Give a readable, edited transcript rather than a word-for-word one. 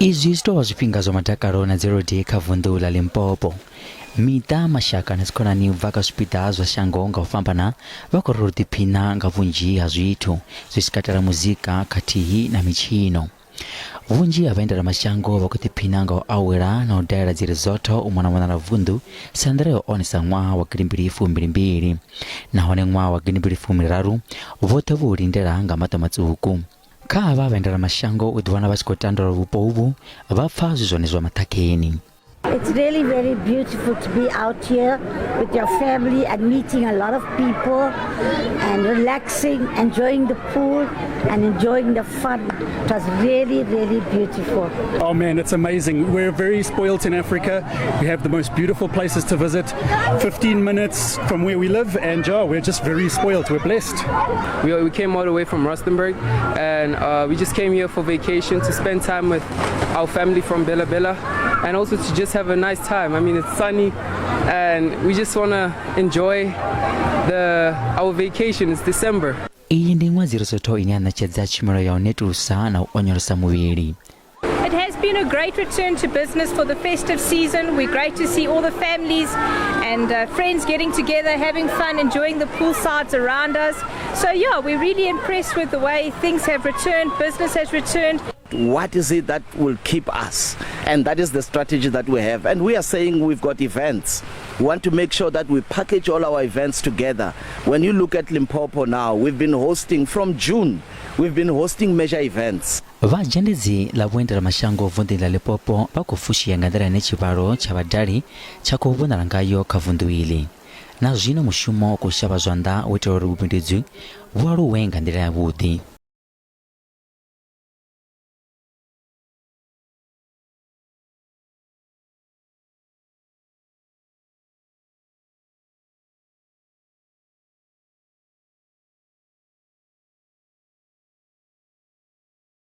Izwi zwi tou vha zwifhinga zwa matakalo na dzi-holodei kha vundu la Limpopo. Miṱa, mashaka na dzikhonani bva kha zwipiḓa zwa shango nga u fhambana vha khou ri ḓiphina nga vhunzhi ha zwithu zwi tshi katela muzika khathihi na mitshino. Vhunzhi ha vhaendela-mashango vha khou ḓiphina nga u awela na u dalela dzi resort u mona na vundu sa nḓila ya u onesa ṅwaha wa 2022 nahone ṅwaha wa 2023 vhoṱhe vho lindela nga maṱo matswuku. Kha havha vhaendela-mashango u ḓiwana vha tshi khou tandula vhupo uvhu vha pfa zwi zwone zwa maṱhakheni. It's really very beautiful to be out here with your family and meeting a lot of people and relaxing, enjoying the pool and enjoying the fun. It was really, really beautiful. Oh man, it's amazing. We're very spoilt in Africa. We have the most beautiful places to visit. 15 minutes from where we live, and we're just very spoilt. We're blessed. We came all the way from Rustenburg, and we just came here for vacation to spend time with our family from Bela Bela, and also to just have a nice time. I mean, it's sunny and we just want to enjoy our vacation. It's December. Iyi ndi ṅwedzi resort ine ya ṋetshedza tshumelo ya u netulusa na u onyolosa muvhili. It has been a great return to business for the festive season. We're great to see all the families and friends getting together, having fun, enjoying the poolsides around us. So yeah, we're really impressed with the way things have returned, business has returned. What is it that will keep us? And that is the strategy that we have. And we are saying we've got events. We want to make sure that we package all our events together. When you look at Limpopo now, we've been hosting from June. We've been hosting major events. Zhendedzi la vhuendela-mashango vundu la Limpopo vha khou fushia nga nḓila ine tshivhalo tsha vhadali tsha khou vhonala ngayo kha vundu iḽi. Na zwino mushumo u khou shavha zwanḓa u itela uri vhubindudzi vhu aluwe nga nḓila yavhuḓi.